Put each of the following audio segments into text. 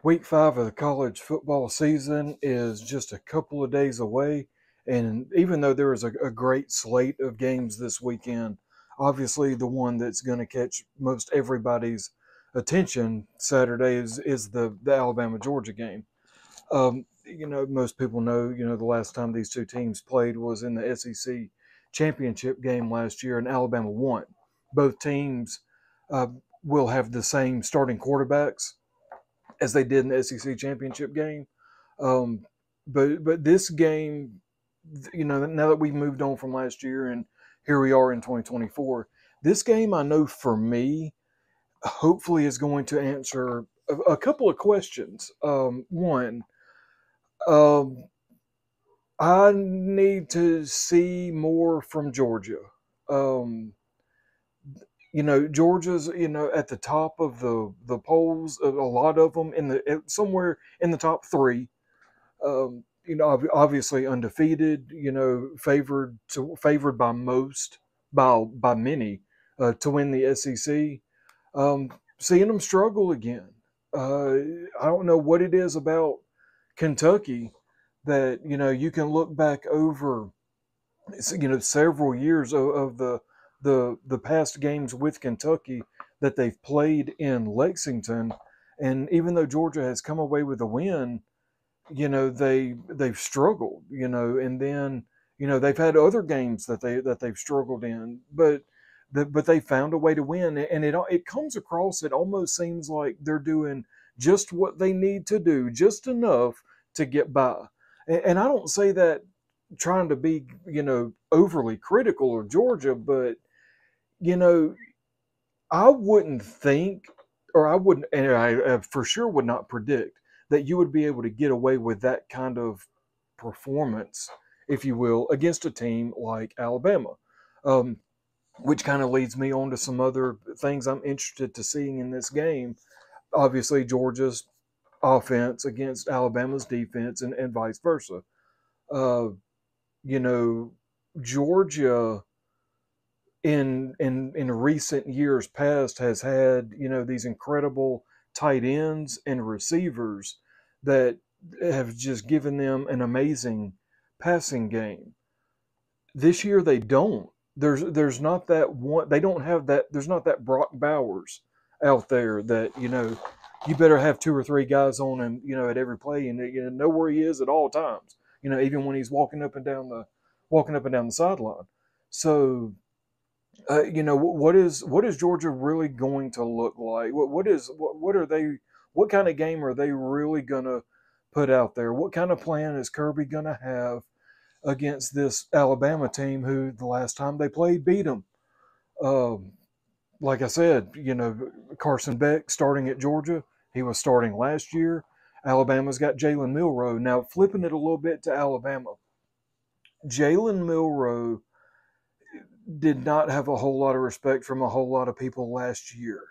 Week 5 of the college football season is just a couple of days away. And even though there is a great slate of games this weekend, obviously the one that's going to catch most everybody's attention Saturday is the Alabama Georgia game. Most people know, the last time these two teams played was in the SEC championship game last year, and Alabama won. Both teams uh, will have the same starting quarterbacks as they did in the SEC championship game. Um, but this game, now that we've moved on from last year and here we are in 2024, this game I know for me hopefully is going to answer a couple of questions. One, um, I need to see more from Georgia. Um, Georgia's at the top of the polls. A lot of them somewhere in the top three. Obviously undefeated. Favored by most, by many, to win the SEC. Seeing them struggle again. I don't know what it is about Kentucky that you can look back over several years of the past games with Kentucky that they've played in Lexington, and even though Georgia has come away with a win, they've struggled, and then they've had other games that they've struggled in, but they found a way to win, and it comes across. It almost seems like they're doing just what they need to do, just enough to get by. And I don't say that trying to be overly critical of Georgia, but you know I wouldn't think, or I wouldn't, and I for sure would not predict that you would be able to get away with that kind of performance, if you will, against a team like Alabama. Um, which kind of leads me on to some other things I'm interested to seeing in this game. Obviously, Georgia's offense against Alabama's defense, and vice versa. Uh, you know, Georgia in recent years past has had these incredible tight ends and receivers that have just given them an amazing passing game. This year they don't. There's not that one. They don't have that. There's not that Brock Bowers out there that you better have two or three guys on him at every play, and know where he is at all times. Even when he's walking up and down the sideline. So what is Georgia really going to look like? What are they? What kind of game are they really gonna put out there? What kind of plan is Kirby gonna have against this Alabama team who the last time they played beat them? Um, like I said, Carson Beck starting at Georgia. He was starting last year. Alabama's got Jalen Milroe. Now flipping it a little bit to Alabama, Jalen Milroe did not have a whole lot of respect from a whole lot of people last year.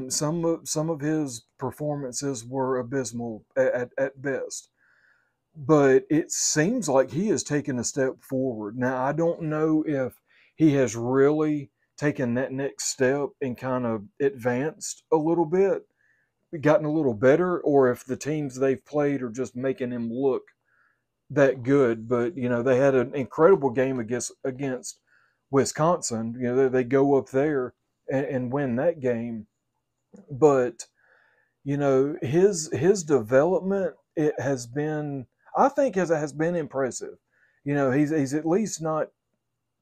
Some of his performances were abysmal at best, but it seems like he has taken a step forward. Now I don't know if he has really taken that next step and kind of advanced a little bit, gotten a little better, or if the teams they've played are just making him look that good. But they had an incredible game against Wisconsin. They go up there and win that game. But his development, it has been, I think, has been impressive. He's at least not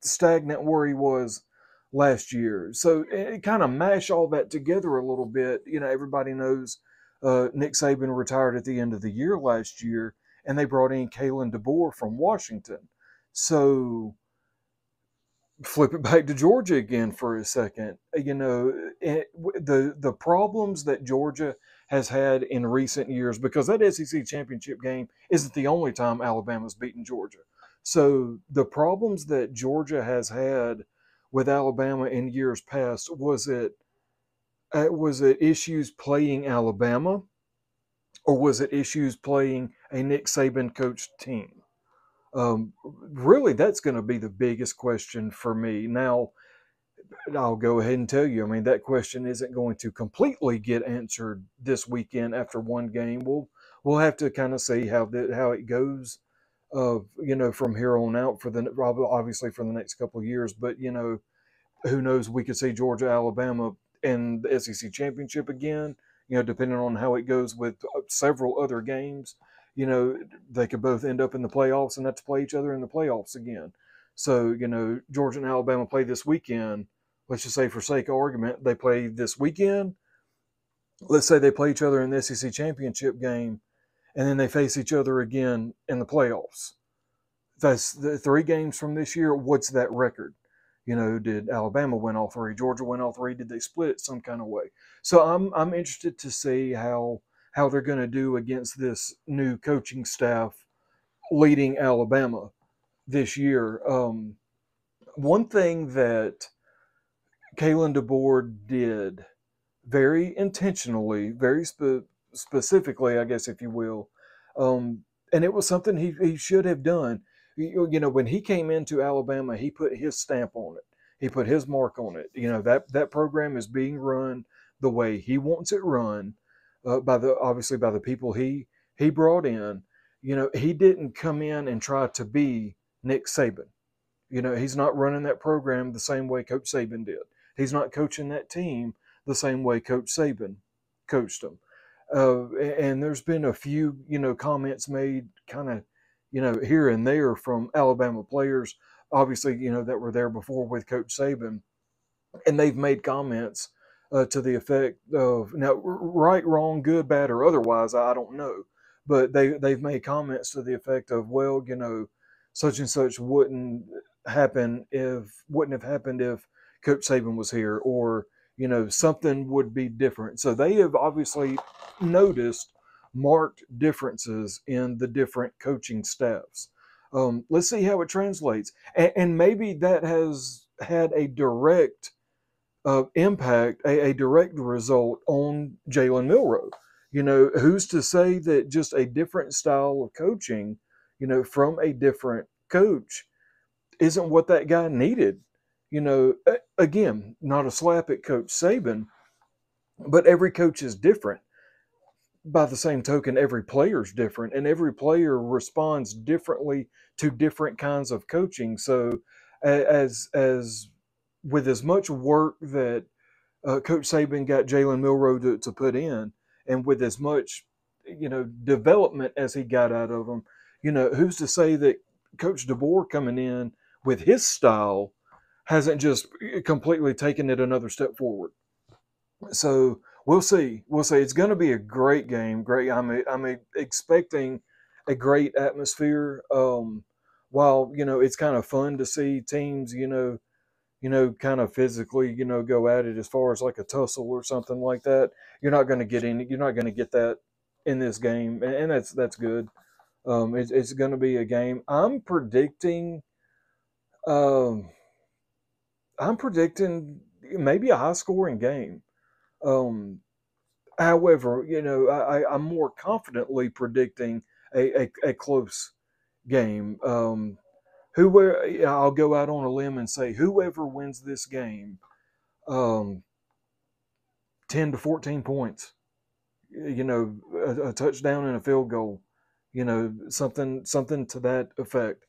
stagnant where he was last year. So it kind of mash all that together a little bit. Everybody knows Nick Saban retired at the end of the year last year, and they brought in Kalen DeBoer from Washington. So flip it back to Georgia again for a second. The problems that Georgia has had in recent years, because that SEC championship game isn't the only time Alabama's beaten Georgia. So the problems that Georgia has had with Alabama in years past, was it issues playing Alabama, or was it issues playing a Nick Saban coached team? Really, that's going to be the biggest question for me. Now, I'll go ahead and tell you. I mean, that question isn't going to completely get answered this weekend after one game. We'll have to kind of see how it goes, from here on out for the obviously for the next couple of years. But who knows? We could see Georgia, Alabama in the SEC championship again. Depending on how it goes with several other games, they could both end up in the playoffs and have to play each other in the playoffs again. So, Georgia and Alabama play this weekend. Let's just say, for sake of argument, they play this weekend. Let's say they play each other in the SEC championship game, and then they face each other again in the playoffs. That's the 3 games from this year. What's that record? Did Alabama win all 3? Georgia win all 3? Did they split it some kind of way? So I'm interested to see how they're going to do against this new coaching staff leading Alabama this year. One thing that Kalen DeBoer did very intentionally, very specifically, I guess, if you will, and it was something he should have done. When he came into Alabama, he put his stamp on it. He put his mark on it. That program is being run the way he wants it run, obviously by the people he brought in. He didn't come in and try to be Nick Saban. He's not running that program the same way Coach Saban did. He's not coaching that team the same way Coach Saban coached them. And there's been a few, comments made kind of, here and there from Alabama players, obviously, that were there before with Coach Saban. And they've made comments to the effect of, now, right, wrong, good, bad, or otherwise, I don't know. But they've made comments to the effect of, well, such and such wouldn't have happened if Coach Saban was here, or something would be different. So they have obviously noticed marked differences in the different coaching staffs. Let's see how it translates, and maybe that has had a direct impact, a direct result on Jalen Milroe. Who's to say that just a different style of coaching, from a different coach, isn't what that guy needed? Again, not a slap at Coach Saban, but every coach is different. By the same token, every player is different, and every player responds differently to different kinds of coaching. So, as with as much work that Coach Saban got Jalen Milroe to put in, and with as much development as he got out of him, who's to say that Coach DeBoer coming in with his style hasn't just completely taken it another step forward? So we'll see. We'll see. It's going to be a great game. Great. I'm expecting a great atmosphere. While it's kind of fun to see teams, kind of physically, go at it as far as like a tussle or something like that. You're not going to get any. You're not going to get that in this game, and that's good. It's going to be a game. Um, I'm predicting maybe a high scoring game. Um, However, I'm more confidently predicting a close game. I'll go out on a limb and say whoever wins this game, um, 10 to 14 points, a touchdown and a field goal, something to that effect.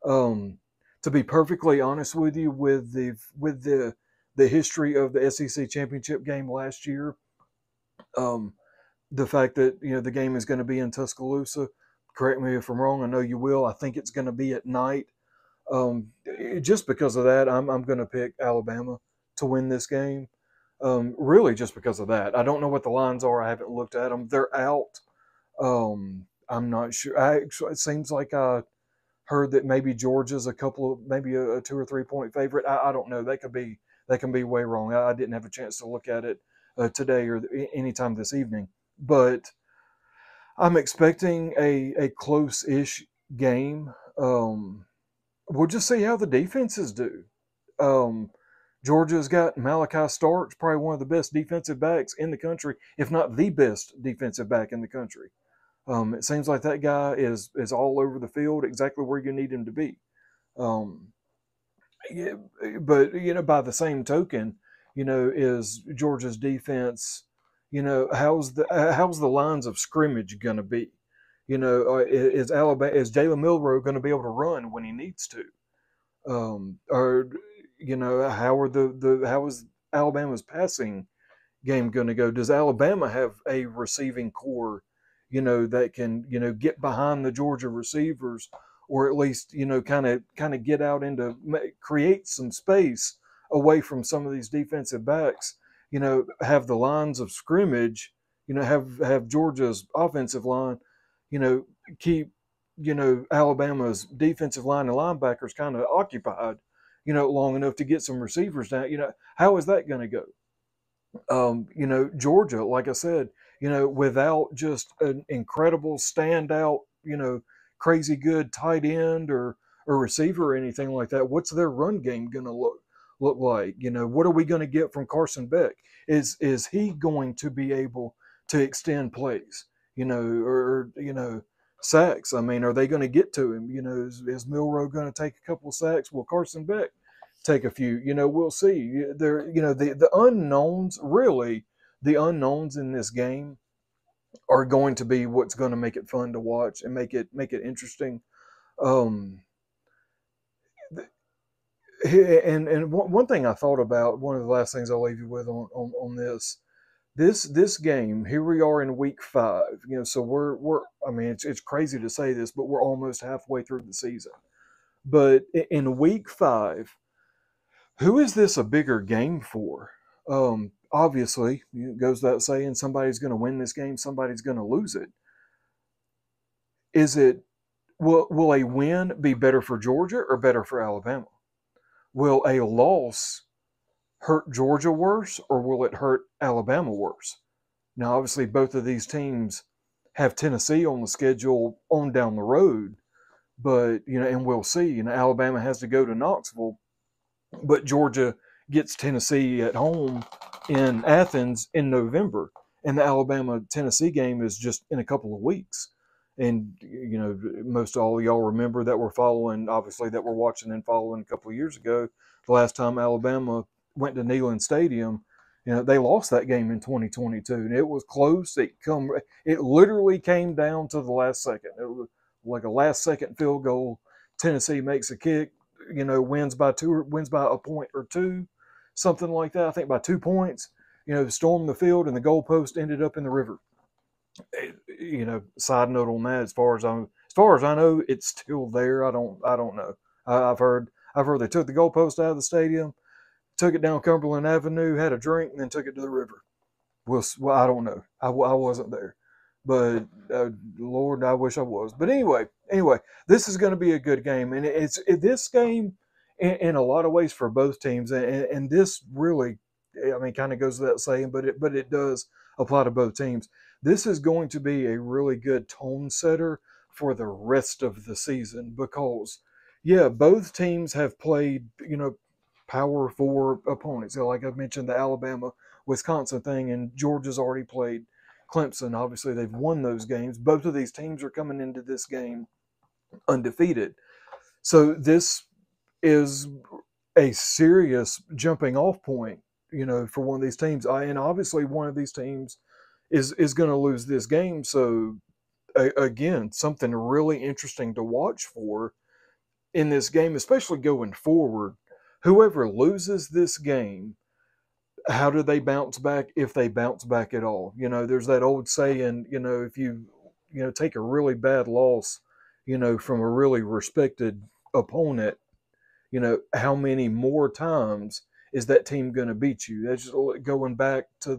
Um, to be perfectly honest with you, with the history of the SEC championship game last year, um, the fact that the game is going to be in Tuscaloosa. Correct me if I'm wrong. I know you will. I think it's going to be at night. Just because of that, I'm going to pick Alabama to win this game. Really, just because of that. I don't know what the lines are. I haven't looked at them. They're out. I'm not sure. It seems like I heard that maybe Georgia's maybe a 2 or 3 point favorite. I don't know. That can be way wrong. I didn't have a chance to look at it today or anytime this evening. But I'm expecting a close-ish game. We'll just see how the defenses do. Um, Georgia's got Malachi Starks, probably one of the best defensive backs in the country, if not the best defensive back in the country. It seems like that guy is all over the field, exactly where you need him to be. Um, Yeah, but by the same token, is Georgia's defense, how's the lines of scrimmage going to be? Is Alabama, is Jalen Milroe going to be able to run when he needs to? Or how are how is Alabama's passing game going to go? Does Alabama have a receiving core, that can, get behind the Georgia receivers, or at least, kind of get out into create some space away from some of these defensive backs? Have the lines of scrimmage, have Georgia's offensive line, keep Alabama's defensive line and linebackers kind of occupied, long enough to get some receivers down. How is that going to go? Georgia, like I said, without just an incredible standout, crazy good tight end or receiver or anything like that, what's their run game going to look like? What are we going to get from Carson Beck? Is he going to be able to extend plays? Or sacks. I mean, are they going to get to him? Is Milroe going to take a couple of sacks? Will Carson Beck take a few? We'll see. There, the unknowns, really, the unknowns in this game are going to be what's going to make it fun to watch and make it interesting. Um, and one thing I thought about, one of the last things I'll leave you with on this game. Here we are in week 5. So we're I mean, it's crazy to say this, but we're almost halfway through the season. But in week 5, who is this a bigger game for? Obviously, it goes without saying, somebody's going to win this game, somebody's going to lose it. Is it will a win be better for Georgia or better for Alabama? Will a loss hurt Georgia worse, or will it hurt Alabama worse? Now, obviously, both of these teams have Tennessee on the schedule on down the road, but and we'll see. Alabama has to go to Knoxville, but Georgia gets Tennessee at home in Athens in November, and the Alabama Tennessee game is just in a couple of weeks. And most all of y'all remember that we're following, obviously, that we're watching and following a couple of years ago. The last time Alabama went to Neyland Stadium, they lost that game in 2022, and it was close. It literally came down to the last second. It was like a last second field goal. Tennessee makes a kick, wins by a point or two, something like that. I think by 2 points. Stormed the field, and the goalpost ended up in the river. Side note on that, as far as I know, it's still there. I don't know. I've heard they took the goalpost out of the stadium, took it down Cumberland Avenue, had a drink, and then took it to the river. Well, I don't know. I wasn't there, but Lord, I wish I was. But anyway, this is going to be a good game, and this game in a lot of ways for both teams, and this really, I mean, kind of goes without saying, but it does apply to both teams. This is going to be a really good tone setter for the rest of the season because, yeah, both teams have played, Power 4 opponents. Like I've mentioned, the Alabama Wisconsin thing, and Georgia's already played Clemson. Obviously, they've won those games. Both of these teams are coming into this game undefeated. So this is a serious jumping off point, for one of these teams. And obviously, one of these teams is going to lose this game. So again, something really interesting to watch for in this game, especially going forward. Whoever loses this game, how do they bounce back, if they bounce back at all? There's that old saying, if you take a really bad loss, from a really respected opponent, how many more times is that team going to beat you? That's just going back to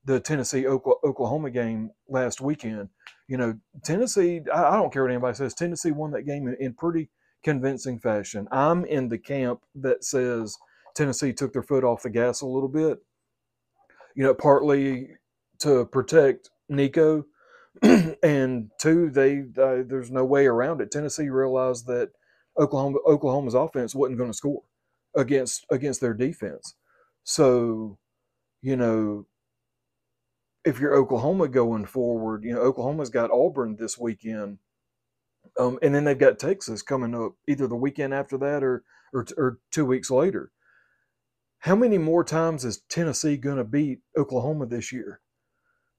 the Tennessee Oklahoma game last weekend. Tennessee, I don't care what anybody says, Tennessee won that game in pretty convincing fashion. I'm in the camp that says Tennessee took their foot off the gas a little bit, partly to protect Nico, and two, there's no way around it. Tennessee realized that Oklahoma's offense wasn't going to score against their defense. So, if you're Oklahoma going forward, Oklahoma's got Auburn this weekend. And then they've got Texas coming up either the weekend after that or 2 weeks later. How many more times is Tennessee going to beat Oklahoma this year?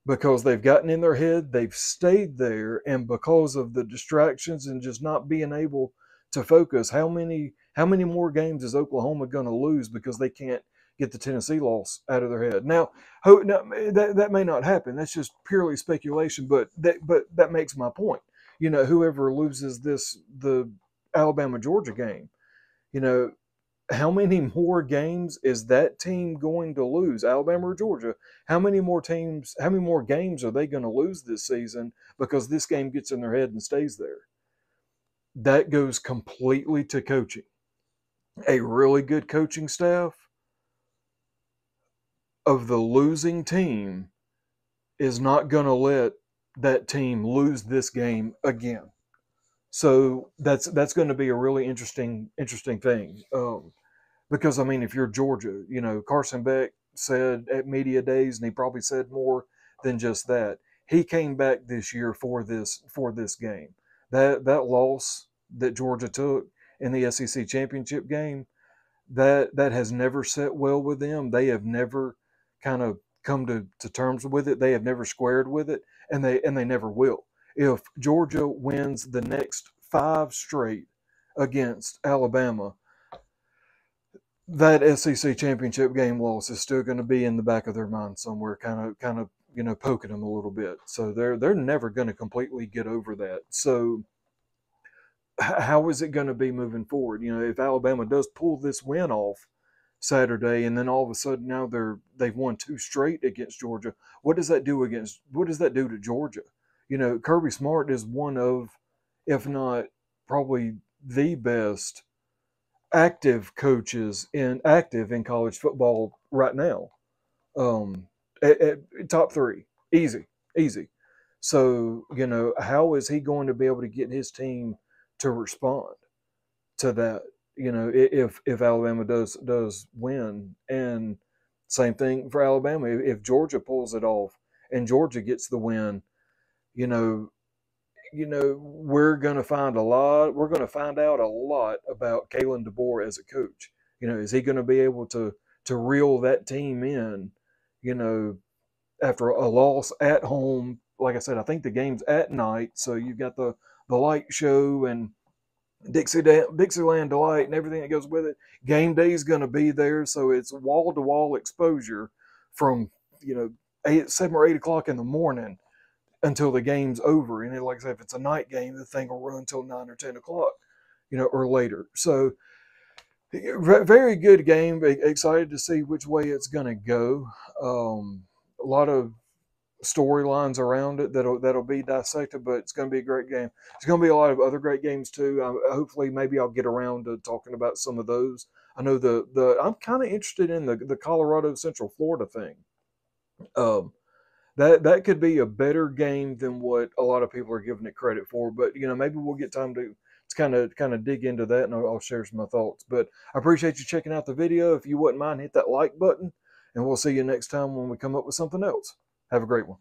Because they've gotten in their head, they've stayed there, and because of the distractions and just not being able to focus, how many more games is Oklahoma going to lose because they can't get the Tennessee loss out of their head? Now, that may not happen. That's just purely speculation, but that makes my point. Whoever loses the Alabama Georgia game, you know, how many more games is that team going to lose, Alabama or Georgia? How many more games are they going to lose this season because this game gets in their head and stays there? That goes completely to coaching. A really good coaching staff of the losing team is not going to let that team lose this game again. So that's going to be a really interesting thing. Because I mean, if you're Georgia, Carson Beck said at media days, and he probably said more than just that. He came back this year for this game. That loss that Georgia took in the SEC championship game, that has never set well with them. They have never kind of come to terms with it. They have never squared with it, and they never will. If Georgia wins the next 5 straight against Alabama, that SEC championship game loss is still going to be in the back of their mind somewhere, kind of poking them a little bit. So they're never going to completely get over that. So how is it going to be moving forward? If Alabama does pull this win off Saturday, and then all of a sudden now they've won 2 straight against Georgia, what does that do to Georgia? Kirby Smart is one of, if not probably the best active coaches in college football right now. At top 3, easy. So how is he going to be able to get his team to respond to that? If Alabama does win, and same thing for Alabama. If Georgia pulls it off and Georgia gets the win, we're going to find out a lot about Kalen DeBoer as a coach. Is he going to be able to reel that team in, after a loss at home? Like I said, I think the game's at night, so you've got the light show and Dixieland Delight and everything that goes with it. Game day is going to be there, so it's wall-to-wall exposure from 7 or 8 o'clock in the morning until the game's over. And like I said, if it's a night game, the thing will run until 9 or 10 o'clock, or later. So very good game. Excited to see which way it's going to go. A lot of storylines around it that'll be dissected, but it's going to be a great game. There's going to be a lot of other great games too. Hopefully, maybe I'll get around to talking about some of those. I know I'm kind of interested in the Colorado Central Florida thing. That could be a better game than what a lot of people are giving it credit for. But maybe we'll get time to kind of dig into that, and I'll share some of my thoughts. But I appreciate you checking out the video. If you wouldn't mind, hit that like button, and we'll see you next time when we come up with something else. Have a great one.